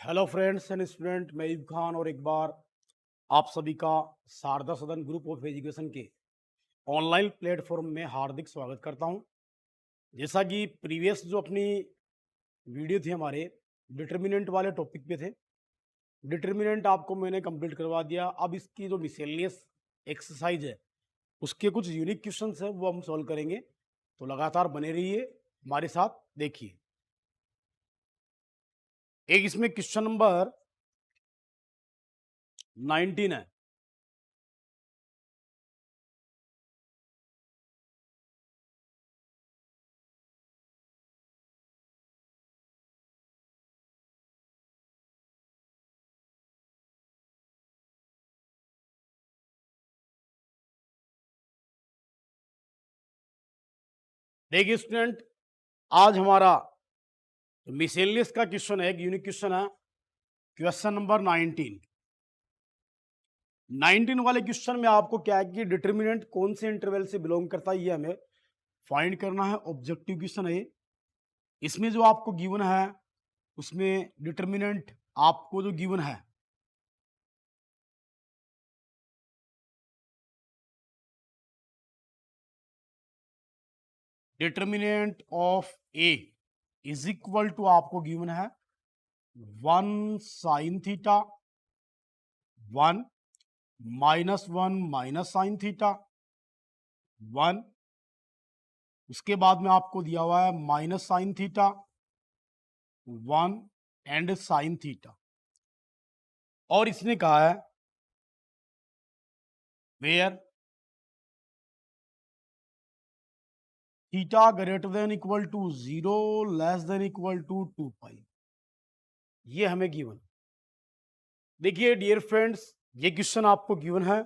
Hello friends and student, मैं ईब खान और एक बार आप सभी का शारदा सदन ग्रुप ऑफ एजुकेशन के ऑनलाइन प्लेटफॉर्म में हार्दिक स्वागत करता हूं। जैसा कि प्रीवियस जो अपनी वीडियो थी हमारे डिटर्मिनेंट वाले टॉपिक पे थे, डिटर्मिनेंट आपको मैंने कंप्लीट करवा दिया। अब इसकी जो मिसेलियस एक्सरसाइज है उसके कुछ यूनिक क्वेश्चंस है वो हम सॉल्व करेंगे, तो लगातार बने रहिए हमारे साथ। देखिए, एक इसमें क्वेश्चन नंबर 19 है। देखिए स्टूडेंट, आज हमारा मिसेलियस का क्वेश्चन है, एक यूनिक क्वेश्चन है, क्वेश्चन नंबर 19 वाले क्वेश्चन में आपको क्या है कि डिटर्मिनेंट कौन से इंटरवल से बिलोंग करता है ये हमें फाइंड करना है। ऑब्जेक्टिव क्वेश्चन है ये। इसमें जो आपको गिवन है उसमें डिटर्मिनेंट आपको जो गिवन है determinant of A is equal to आपको गिवन है 1 sine theta, 1 -1 minus sine theta, 1, उसके बाद में आपको दिया हुआ है minus sine theta, 1 and sine theta. और इसने कहा है where theta greater than equal to 0 less than equal to 2 pi. ये हमें गिवन। देखिए डियर फ्रेंड्स, ये क्वेश्चन आपको गिवन है।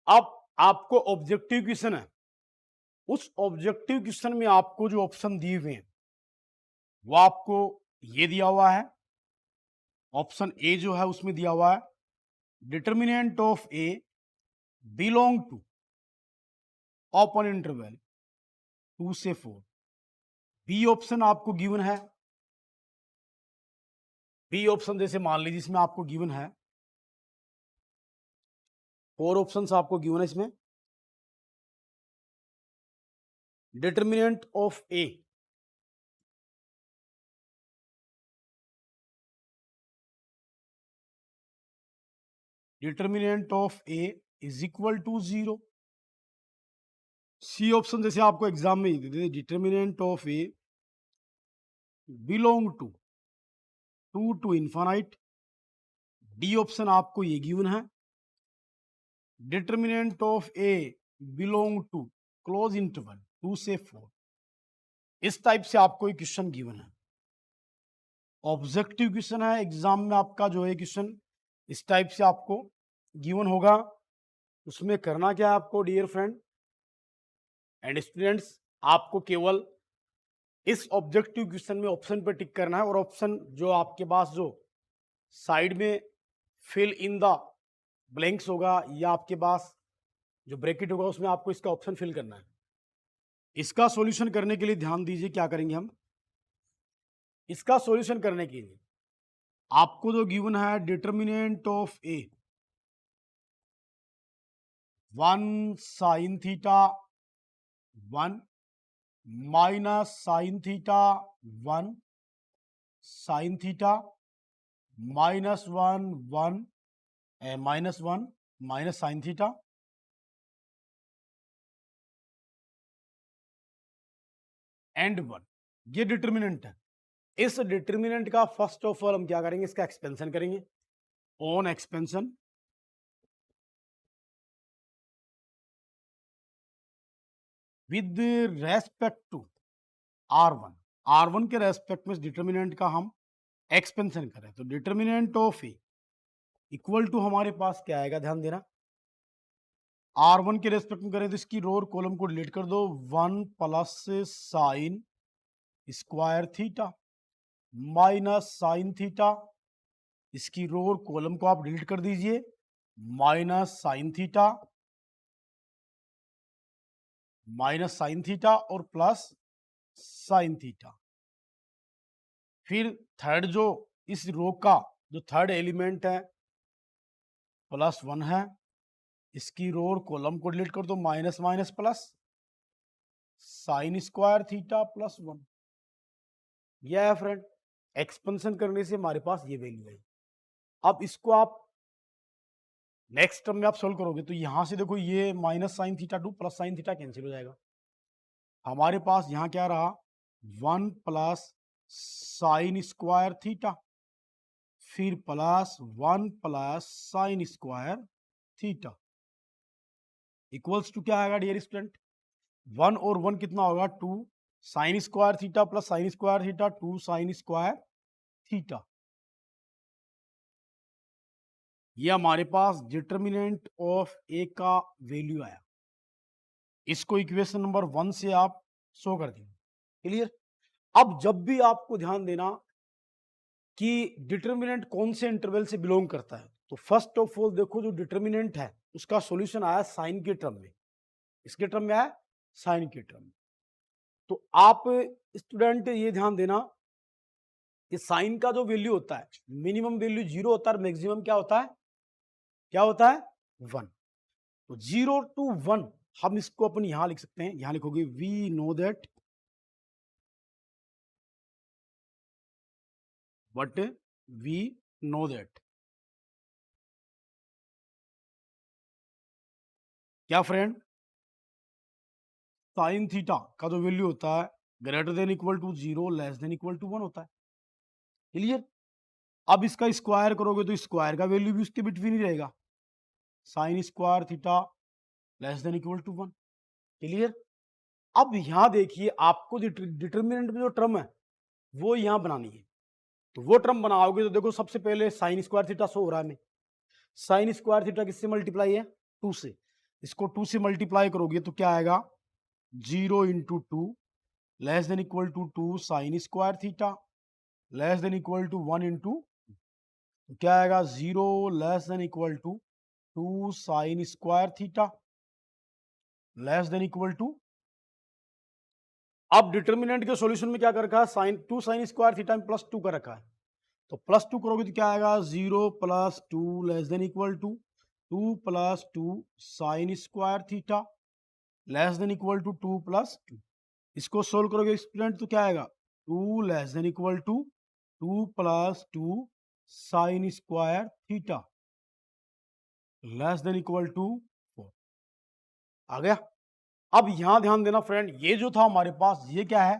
अब आपको ऑब्जेक्टिव क्वेश्चन है, उस ऑब्जेक्टिव क्वेश्चन में आपको जो ऑप्शन दिए हुए हैं वो आपको ये दिया हुआ है। ऑप्शन ए जो है उसमें दिया हुआ है determinant of A belong to open interval 2 से 4। बी ऑप्शन आपको गिवन है। बी ऑप्शन जैसे मान लीजिए इसमें आपको गिवन है 4 ऑप्शंस आपको गिवन है इसमें। Determinant of A determinant of A is equal to 0। C option जैसे आपको एग्जाम में दे दे determinant of A belong to 2 to infinite. D option आपको ये गिवन है determinant of A belong to close interval 2 से 4। इस टाइप से आपको एक क्वेश्चन गिवन है, ऑब्जेक्टिव क्वेश्चन है। एग्जाम में आपका जो है क्वेश्चन इस टाइप से आपको गिवन होगा। उसमें करना क्या है आपको डियर फ्रेंड एंड स्टूडेंट्स, आपको केवल इस ऑब्जेक्टिव क्वेश्चन में ऑप्शन पर टिक करना है और ऑप्शन जो आपके पास जो साइड में फिल इन द ब्लैंक्स होगा या आपके पास जो ब्रैकेट होगा उसमें आपको इसका ऑप्शन फिल करना है। इसका सॉल्यूशन करने के लिए ध्यान दीजिए क्या करेंगे हम। इसका सॉल्यूशन करने के लिए आपको जो गिवन है determinant of A 1 sine theta 1 minus sine theta 1 sine theta -1 1 -1 minus sine theta and 1, ये डिटर्मिनेंट है। इस डिटर्मिनेंट का फर्स्ट ऑफ ऑल हम क्या करेंगे, इसका एक्सपेंशन करेंगे। On expansion with respect to R1, R1 के रेस्पेक्ट में डिटर्मिनेंट का हम एक्सपेंशन करें तो determinant of A equal to हमारे पास क्या आएगा, ध्यान देना। R1 के रेस्पेक्ट में करें तो इसकी रो और कॉलम को डिलीट कर दो, 1 plus sine square theta minus sine theta, इसकी रो और कॉलम को आप डिलीट कर दीजिए, minus sine theta minus sine theta और प्लस साइन थीटा। फिर थर्ड जो इस रो का जो थर्ड एलिमेंट है +1 है, इसकी रो और कॉलम को डिलीट कर दो, minus minus plus sine square theta +1। यह है फ्रेंड, एक्सपेंशन करने से हमारे पास ये वैल्यू है। अब इसको आप नेक्स्ट टर्म में आप सोल्व करोगे तो यहां से देखो ये minus sine theta 2 plus sine theta cancel हो जाएगा। हमारे पास यहाँ क्या रहा 1 प्लस साइन स्क्वायर थीटा, फिर +1 plus sine square theta equals to क्या आएगा डियर स्टूडेंट, 1 और 1 कितना होगा 2 sine square theta plus sine square theta 2 sine square theta. ये हमारे पास डिटर्मिनेंट ऑफ ए का वैल्यू आया। इसको इक्वेशन नंबर 1 से आप शो कर देंगे। क्लियर। अब जब भी आपको ध्यान देना कि डिटर्मिनेंट कौन से इंटरवल से बिलोंग करता है, तो फर्स्ट ऑफ ऑल देखो जो डिटर्मिनेंट है उसका सॉल्यूशन आया साइन के टर्म में। इसके टर्म में आया साइन के टर्म में। तो आप स्टूडेंट ये ध्यान देना कि साइन का जो वैल्यू होता है मिनिमम वैल्यू 0 होता है, मैक्सिमम क्या होता है 1। तो 0 to 1 हम इसको अपन यहां लिख सकते हैं, यहां लिखोगे we know that but we know that क्या फ्रेंड, साइन थीटा का जो वैल्यू होता है greater than equal to 0 less than equal to 1 होता है। क्लियर। अब इसका स्क्वायर करोगे तो स्क्वायर का वैल्यू भी उसके बिटवीन ही रहेगा, sine square theta less than equal to 1। Clear. अब यहां देखिए आपको डिटर्मिनेंट में जो टर्म है वो यहां बनानी है। तो वो टर्म बनाओगे तो देखो सबसे पहले साइन स्क्वायर थीटा शो हो रहा है हमें, साइन स्क्वायर थीटा किससे मल्टीप्लाई है 2 से, इसको 2 से मल्टीप्लाई करोगे तो क्या आएगा 0 into 2 less than equal to 2 sine square theta less than equal to 1 into क्या आएगा 0 less than equal to 2 sine square theta less than equal to. अब डिटर्मिनेंट के सॉल्यूशन में क्या कर रखा है साइन 2 साइन स्क्वायर थीटा में +2 का रखा है, तो +2 करोगे तो क्या आएगा 0 + 2 less than equal to 2 + 2 sine square theta less than equal to 2 + 2। इसको सोल्व करोगे स्टूडेंट तो क्या आएगा 2 less than equal to 2 + 2 sine square theta less than equal to 4। आ गया। अब यहां ध्यान देना फ्रेंड, ये जो था हमारे पास ये क्या है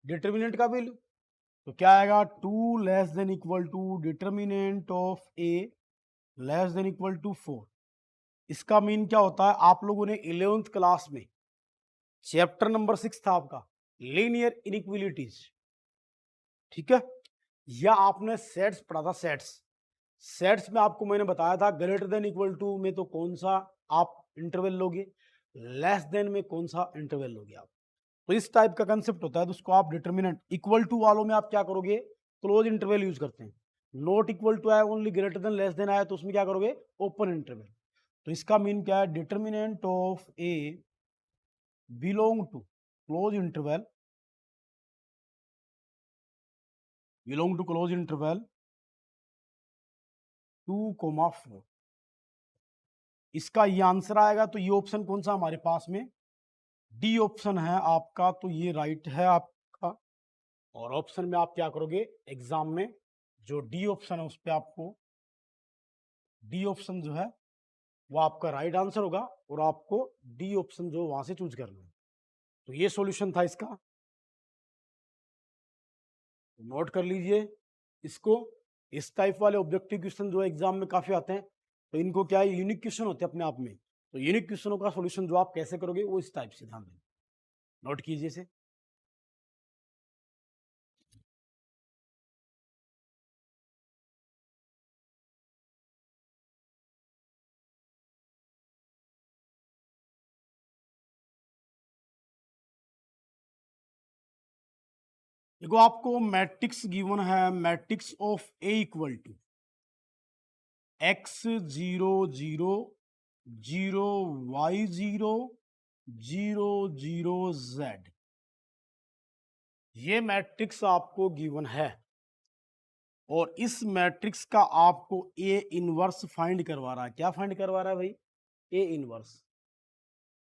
डिटर्मिनेंट का वैल्यू, तो क्या आएगा 2 less than equal to determinant of A less than equal to 4। इसका मीन क्या होता है, आप लोगों ने 11th क्लास में चैप्टर नंबर 6 था आपका लीनियर इनइक्वालिटीज, ठीक है, या आपने सेट्स पढ़ा था सेट्स। सेट्स में आपको मैंने बताया था ग्रेटर देन इक्वल टू में तो कौन सा आप इंटरवल लोगे, लेस देन में कौन सा इंटरवल लोगे आप। तो इस टाइप का कंसेप्ट होता है, तो उसको आप डिटर्मिनेंट इक्वल टू वालों में आप क्या करोगे क्लोज इंटरवल यूज करते हैं, नॉट इक्वल टू आया only greater than less than आया तो उसमें क्या करोगे ओपन इंटरवल। तो इसका मीन क्या है determinant of A belong to close interval close interval 2, 4। इसका ये आंसर आएगा, तो ये ऑप्शन कौन सा हमारे पास में डी ऑप्शन है आपका, तो ये राइट है आपका। और ऑप्शन में आप क्या करोगे एग्जाम में जो डी ऑप्शन है उस पर आपको डी ऑप्शन जो है वो आपका राइट आंसर होगा और आपको डी ऑप्शन जो वहां से चूज करना है। तो ये सॉल्यूशन था इसका, नोट कर लीजिए इसको। इस टाइप वाले ऑब्जेक्टिव क्वेश्चन जो एग्जाम में काफी आते हैं, तो इनको क्या है यूनिक क्वेश्चन होते हैं अपने आप में। तो यूनिक क्वेश्चनों का सॉल्यूशन जो आप कैसे करोगे वो इस टाइप से ध्यान दें, नोट कीजिए इसे। देखो आपको मैट्रिक्स गिवन है, matrix of A equal to x 0 0 0 y 0 0 0 Z, ये मैट्रिक्स आपको गिवन है और इस मैट्रिक्स का आपको ए इनवर्स फाइंड करवा रहा है। क्या फाइंड करवा रहा है भाई? A inverse.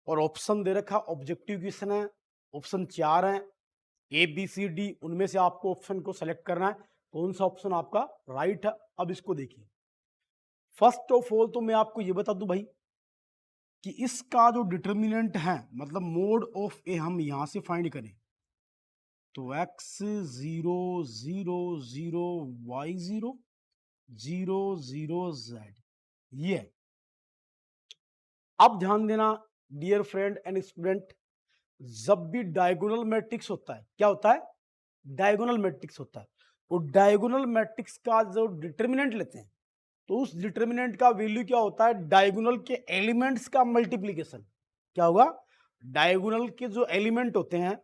और ऑप्शन दे रखा, ऑब्जेक्टिव क्वेश्चन है, ऑप्शन 4 है, ए बी सी डी, उनमें से आपको ऑप्शन को सेलेक्ट करना है, कौन सा ऑप्शन आपका राइट है। अब इसको देखिए, फर्स्ट ऑफ ऑल तो मैं आपको ये बता दूं भाई कि इसका जो डिटर्मिनेंट है, मतलब मोड ऑफ ए हम यहां से फाइंड करें तो x 0 0 0 y 0 0 0 z, ये है। अब ध्यान देना डियर फ्रेंड एंड स्टूडेंट, जब भी डायगोनल मैट्रिक्स होता है, क्या होता है? डायगोनल मैट्रिक्स होता है। तो डायगोनल मैट्रिक्स का जो डिटर्मिनेंट लेते हैं तो उस डिटर्मिनेंट का वैल्यू क्या होता है? डायगोनल के एलिमेंट्स का मल्टीप्लीकेशन। क्या होगा? डायगोनल के जो एलिमेंट होते हैं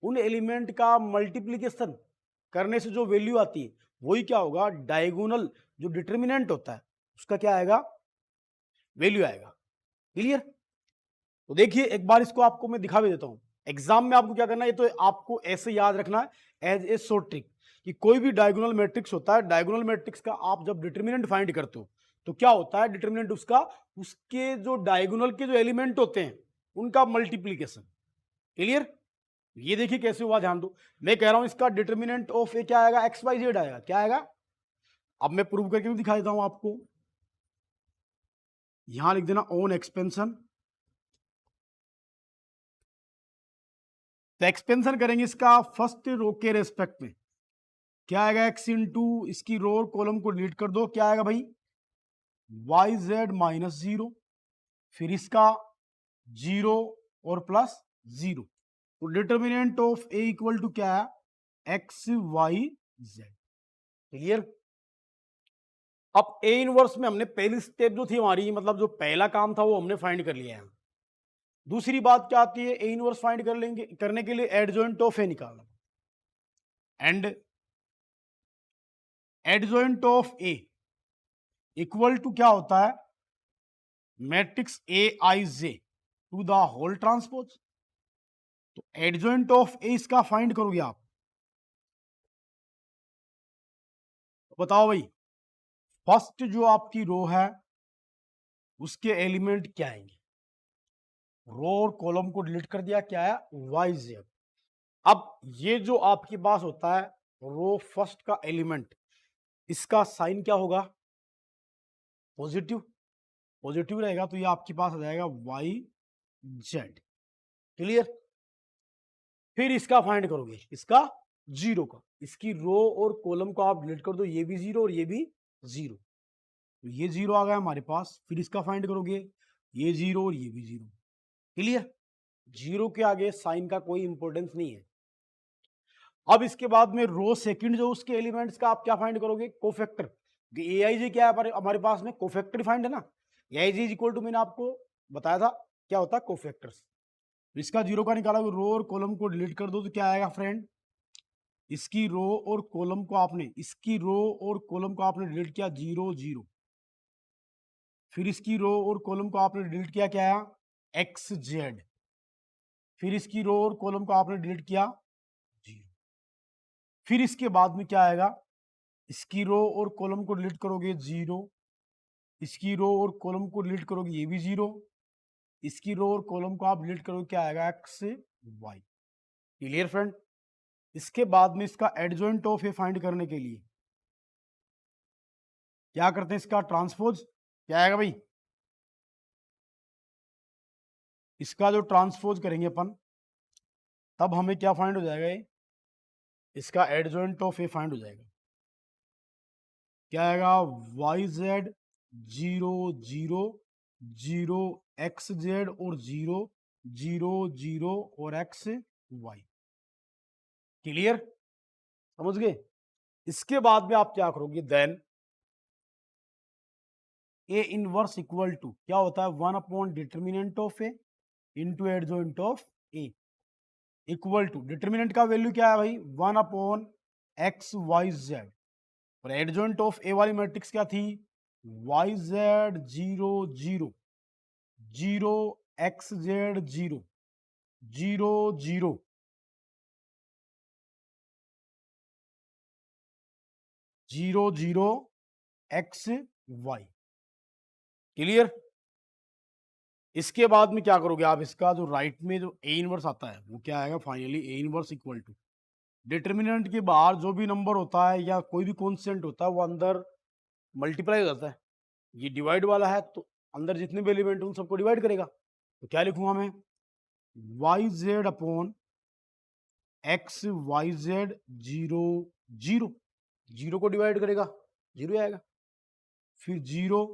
उन एलिमेंट का मल्टीप्लीकेशन करने से जो वैल्यू आती है वही क्या होगा? डायगोनल जो डिटर्मिनेंट होता है उसका क्या आएगा? वैल्यू आएगा। क्लियर? तो देखिए एक बार इसको आपको मैं दिखा भी देता हूं। एग्जाम में आपको क्या करना है, तो आपको ऐसे याद रखना है एज ए शॉर्ट ट्रिक कि कोई भी डायगोनल मैट्रिक्स होता है, डायगोनल मैट्रिक्स का आप जब डिटर्मिनेंट फाइंड करते हो तो क्या होता है डिटर्मिनेंट उसका? उसके जो डायगोनल के जो एलिमेंट होते हैं उनका मल्टीप्लीकेशन। क्लियर? ये देखिए कैसे हुआ, ध्यान दो। मैं कह रहा हूं इसका डिटर्मिनेंट ऑफ ए क्या आएगा? एक्स वाई जेड आएगा। क्या आएगा? अब मैं प्रूव करके भी दिखा देता हूं आपको। यहां लिख देना ऑन एक्सपेंशन। तो एक्सपेंशन करेंगे इसका फर्स्ट रो के रेस्पेक्ट में, क्या आएगा? x इंटू इसकी रो और कॉलम को डिलीट कर दो, क्या आएगा भाई? वाई जेड माइनस 0, फिर इसका 0 और प्लस 0। तो determinant of A equal to क्या है? X y z. क्लियर? अब ए इनवर्स में हमने पहली स्टेप जो थी हमारी, मतलब जो पहला काम था वो हमने फाइंड कर लिया है। दूसरी बात क्या आती है? ए इनवर्स फाइंड कर लेंगे, करने के लिए एडजॉइंट ऑफ ए निकालना। And adjoint of A equal to क्या होता है? Matrix A i j to the whole transpose. तो एडजॉइंट ऑफ ए इसका फाइंड करोगे आप, तो बताओ भाई फर्स्ट जो आपकी रो है उसके एलिमेंट क्या आएंगे? रो और कॉलम को डिलीट कर दिया, क्या है? Y z. अब ये जो आपके पास होता है रो फर्स्ट का एलिमेंट, इसका साइन क्या होगा? पॉजिटिव। पॉजिटिव रहेगा तो ये आपके पास आ जाएगा वाई जेड। क्लियर? फिर इसका फाइंड करोगे, इसका 0 का, इसकी रो और कॉलम को आप डिलीट कर दो, ये भी 0 और ये भी 0। तो ये 0 आ गया हमारे पास। फिर इसका फाइंड करोगे, ये 0 और ये भी 0। क्लियर? 0 के आगे साइन का कोई इंपॉर्टेंस नहीं है। अब इसके बाद में रो सेकंड जो उसके एलिमेंट्स का आप क्या फाइंड करोगे? कोफैक्टर। ए आई जी क्या है हमारे पास में? कोफैक्टर फाइंड है ना। ए आई जी इक्वल टू मैंने आपको बताया था क्या होता है? कोफैक्टर्स। इसका 0 का निकाला, रो और कॉलम को डिलीट कर दो तो क्या आएगा फ्रेंड? इसकी रो और कॉलम को आपने डिलीट किया, 0 0। फिर इसकी रो और कॉलम को आपने डिलीट किया, क्या आया? X Z. फिर इसकी रो और कॉलम को आपने डिलीट किया, 0। फिर इसके बाद में क्या आएगा? इसकी रो और कॉलम को डिलीट करोगे, 0। इसकी रो और कॉलम को डिलीट करोगे, ये भी 0। इसकी रो और कॉलम को आप डिलीट करोगे, क्या आएगा? X y. Clear friend? इसके बाद में इसका एडजॉइंट ऑफ ए फाइंड करने के लिए क्या करते हैं? इसका ट्रांसपोज। क्या आएगा भाई? इसका जो ट्रांसपोज करेंगे अपन तब हमें क्या फाइंड हो जाएगा? ये इसका एडजॉइंट ऑफ ए फाइंड हो जाएगा। क्या आएगा? वाई जेड 0 0 0 एक्स जेड और 0 0 0 और एक्स वाई। क्लियर? समझ गए? इसके बाद में आप क्या करोगे? Then A inverse equal to क्या होता है? 1 upon determinant of A into adjoint of A equal to determinant का वैल्यू क्या है भाई? 1 अपॉन एक्स वाई जेड। और एडजॉइंट ऑफ ए वाली मैट्रिक्स क्या थी? Y z 0 0 0 x z 0 0 0 0 0 x y। Clear? इसके बाद में क्या करोगे आप, इसका जो राइट में जो ए इनवर्स आता है वो क्या आएगा finally, A inverse equal to determinant के बाहर जो भी नंबर होता है या कोई भी कॉन्स्टेंट होता है वो अंदर मल्टीप्लाई हो जाता है। ये डिवाइड वाला है तो अंदर जितने भी एलिमेंट उन सबको डिवाइड करेगा। तो क्या लिखूंगा मैं, y z upon x y z 0 0, 0 को डिवाइड करेगा 0 आएगा। फिर 0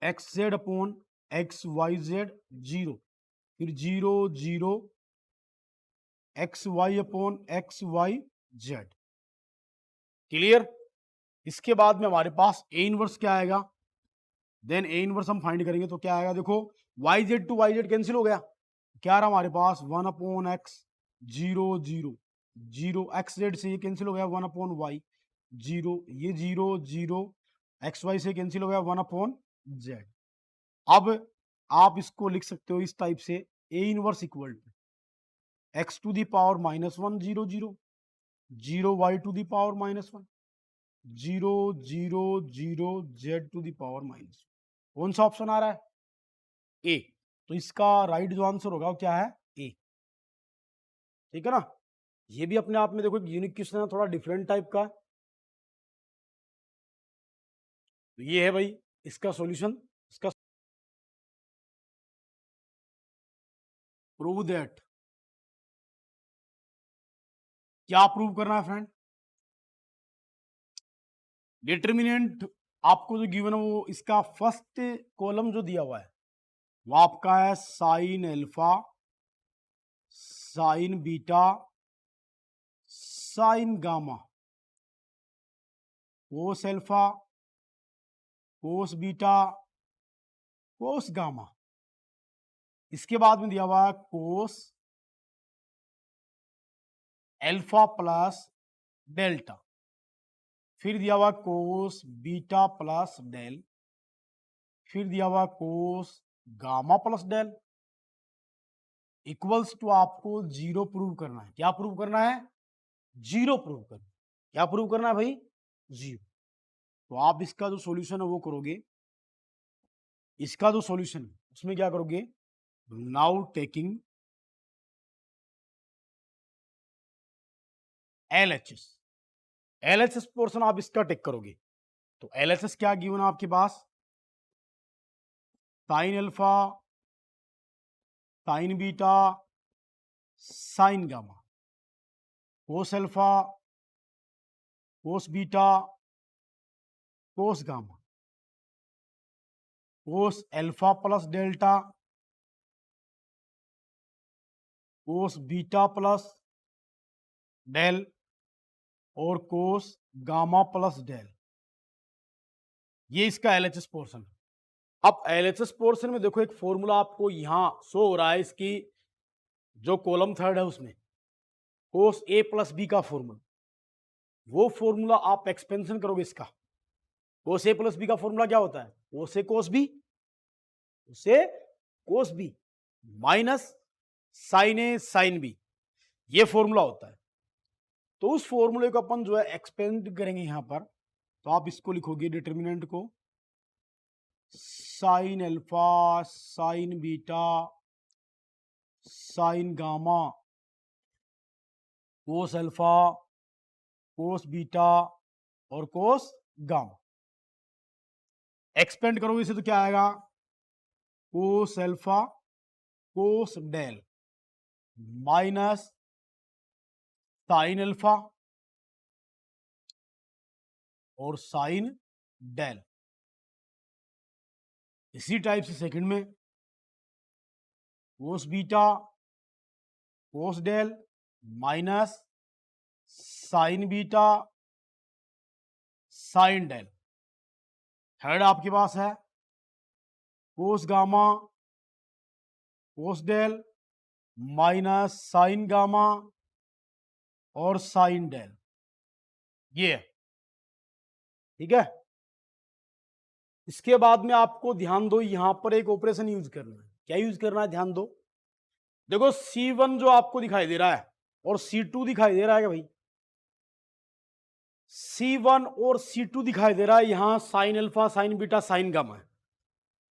x z upon x y z 0, फिर 0 0 x y upon x y z. Clear? इसके बाद में हमारे पास ए इनवर्स क्या आएगा, देन ए इनवर्स हम फाइंड करेंगे तो क्या आएगा, देखो y z to y z cancel हो गया, क्या रहा हमारे पास 1 अपॉन एक्स 0 0 0, एक्स जेड से ये कैंसिल हो गया 1 अपॉन वाई 0, ये 0 0 एक्स वाई से कैंसिल हो गया 1 अपॉन जेड। अब आप इसको लिख सकते हो इस टाइप से, A inverse equal to x to the power -1 0 0 0 y to the power -1 0 0 0 z to the power -1। कौन सा ऑप्शन आ रहा है, ए। तो इसका राइट जो आंसर होगा वो क्या है, ए। ठीक है ना? ये भी अपने आप में देखो एक यूनिक क्वेश्चन है, थोड़ा डिफरेंट टाइप का। तो ये है भाई इसका सॉल्यूशन। इसका प्रूव दैट, क्या प्रूव करना है फ्रेंड, डिटर्मिनेंट आपको जो गिवन है वो इसका फर्स्ट कॉलम जो दिया हुआ है वो आपका है sign alpha, sine beta, sine gamma, cos alpha, cos beta, cos gamma. इसके बाद में दिया हुआ है कोस अल्फा प्लस डेल्टा, फिर दिया हुआ कोस बीटा प्लस डेल, फिर दिया हुआ cos gamma plus del equals to आपको 0 प्रूव करना है। क्या प्रूव करना है, 0 प्रूव करना है। क्या प्रूव करना है भाई, 0। तो आप इसका जो सॉल्यूशन है वो करोगे, इसका जो सॉल्यूशन है उसमें क्या करोगे, now taking LHS, LHS portion आप इसका टेक करोगे। तो LHS क्या गिवन है आपके पास, sine alpha, sine beta, sine gamma, cos alpha, cos beta, cos gamma, cos alpha plus delta, cos beta plus del और कोस गामा प्लस डेल। ये इसका LHS पोर्शन है। अब LHS पोर्शन में देखो एक फॉर्मूला आपको यहां शो हो रहा है, इसकी जो कॉलम थर्ड है उसमें कोस A प्लस बी का फॉर्मूला, वो फॉर्मूला आप एक्सपेंशन करोगे इसका। कोस A प्लस बी का फॉर्मूला क्या होता है, कोस A कोस बी, उसे कोस बी माइनस साइन ए साइन बी, ये फॉर्मूला होता है। तो उस फॉर्मूले को अपन जो है एक्सपेंड करेंगे यहां पर। तो आप इसको लिखोगे डिटर्मिनेंट को sine alpha, sine beta, sine gamma, cos alpha, cos beta और कोस गामा। एक्सपेंड करोगे इसे तो क्या आएगा, cos alpha cos del minus sine alpha और साइन डेल। इसी टाइप से सेकंड में cos beta cos del minus sine beta sine del. Third आपके पास है cos gamma cos del minus sine gamma और साइन डेल, ये ठीक है। इसके बाद में आपको ध्यान दो, यहां पर एक ऑपरेशन यूज करना है। क्या यूज करना है, ध्यान दो, देखो C1 जो आपको दिखाई दे रहा है और C2 दिखाई दे रहा है क्या भाई? C1 और C2 दिखाई दे रहा है, यहां sign alpha, sine beta, sine gamma है।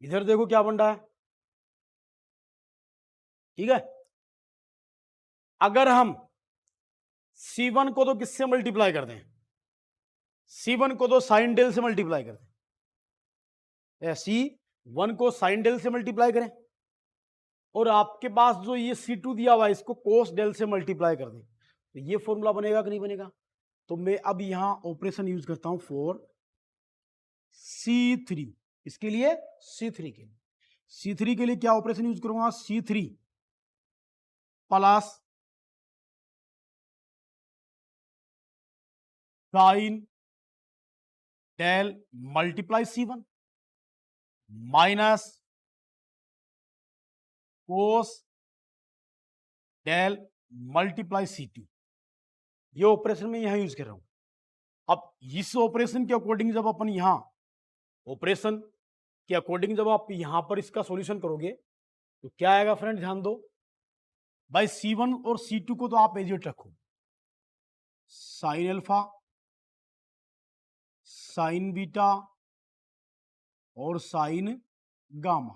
इधर देखो क्या बन रहा है, ठीक है। अगर हम C1 को तो किससे मल्टीप्लाई कर दें, C1 को तो साइन डेल से मल्टीप्लाई कर दें, C1 को साइन डेल से मल्टीप्लाई करें, और आपके पास जो ये C2 दिया हुआ है इसको कोस डेल से मल्टीप्लाई कर दें, तो ये फॉर्मूला बनेगा कि नहीं बनेगा? तो मैं अब यहां ऑपरेशन यूज करता हूं फॉर C3, इसके लिए C3 के लिए, C3 के लिए क्या ऑपरेशन यूज करूंगा, C3 plus sine del multiply C1 minus cos del multiply C2, ये ऑपरेशन में यहां यूज कर रहा हूं। अब इस ऑपरेशन के अकॉर्डिंग जब अपन यहां ऑपरेशन के अकॉर्डिंग जब आप यहां पर इसका सॉल्यूशन करोगे तो क्या आएगा फ्रेंड, ध्यान दो भाई। C1 और C2 को तो आप एज इट रखो, साइन अल्फा, साइन बीटा और sign gamma,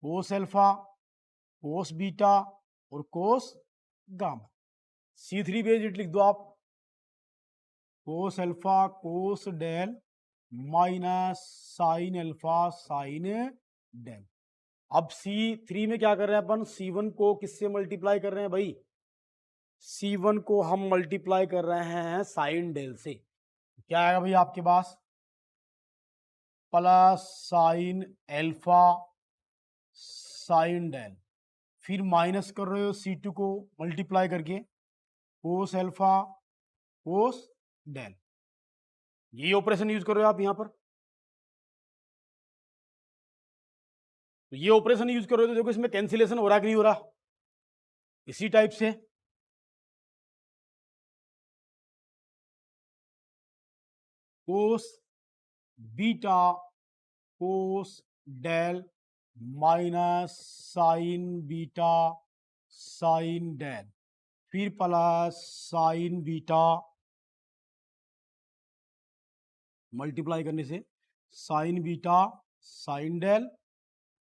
cos alpha, cos beta और कोस गामा। C3 पे एज इट लिख दो आप, cos alpha cos del minus sine alpha sine del. अब C3 में क्या कर रहे हैं अपन, C1 को किससे मल्टीप्लाई कर रहे हैं भाई, C1 को हम मल्टीप्लाई कर रहे हैं साइन डेल से। क्या आएगा भाई आपके पास, plus sine alpha sine del, फिर माइनस कर रहे हो C2 को मल्टीप्लाई करके कोस अल्फा कोस डेल, ये ऑपरेशन यूज कर रहे हो आप यहां पर। तो ये ऑपरेशन यूज कर रहे हो तो देखो इसमें कैंसिलेशन हो रहा कि नहीं हो रहा, इसी टाइप से cos beta cos del minus sine beta sine del, फिर प्लस साइन बीटा मल्टीप्लाई करने से साइन बीटा साइन डेल,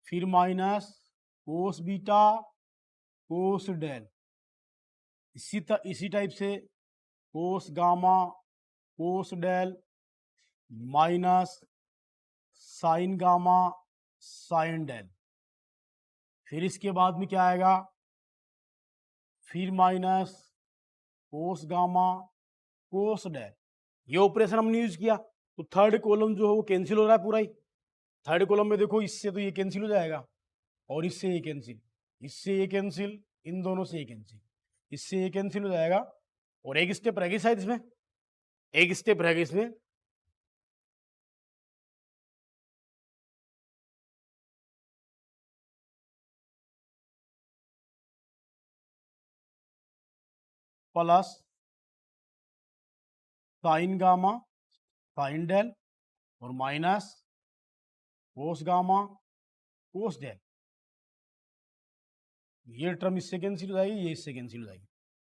फिर minus cos beta cos del, इसी टाइप से cos gamma cos del minus sine gamma sine del, फिर इसके बाद में क्या आएगा, फिर minus cos gamma cos del. ये ऑपरेशन हमने यूज किया तो थर्ड कॉलम जो है वो कैंसिल हो रहा है पूरा ही। थर्ड कॉलम में देखो इससे तो ये कैंसिल हो जाएगा और इससे ये कैंसिल, इससे ये कैंसिल, इन दोनों से ये कैंसिल, इससे ये कैंसिल हो जाएगा, और एक स्टेप रहेगी शायद इसमें, एक स्टेप रहेगा इसमें, plus sine gamma sine del और minus cos gamma cos del, ये टर्म इससे कैंसिल हो जाएगी, ये इससे कैंसिल हो जाएगी।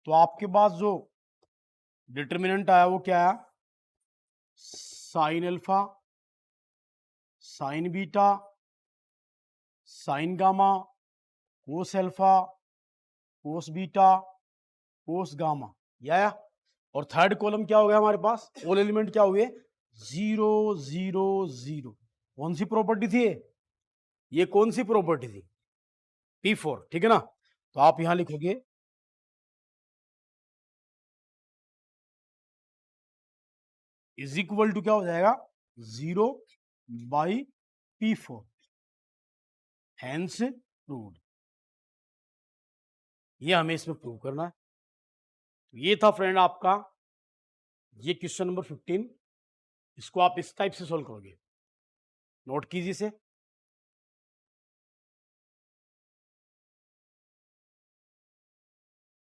तो आपके पास जो डिटर्मिनेंट आया वो क्या है, sign alpha sine beta sine gamma cos alpha cos beta cos gamma, ये आया। और थर्ड कॉलम क्या हो गया हमारे पास, ऑल एलिमेंट क्या हुए, 0 0 0। कौन सी प्रॉपर्टी थी ये कौन सी प्रॉपर्टी थी, P4, ठीक है ना। तो आप यहां लिखोगे इज इक्वल टू क्या हो जाएगा, 0/P4, हैंस प्रूव्ड। ये हमें इसमें प्रूव करना है। तो ये था फ्रेंड आपका ये क्वेश्चन नंबर 15, इसको आप इस टाइप से सोल्व करोगे, नोट कीजिए इसे।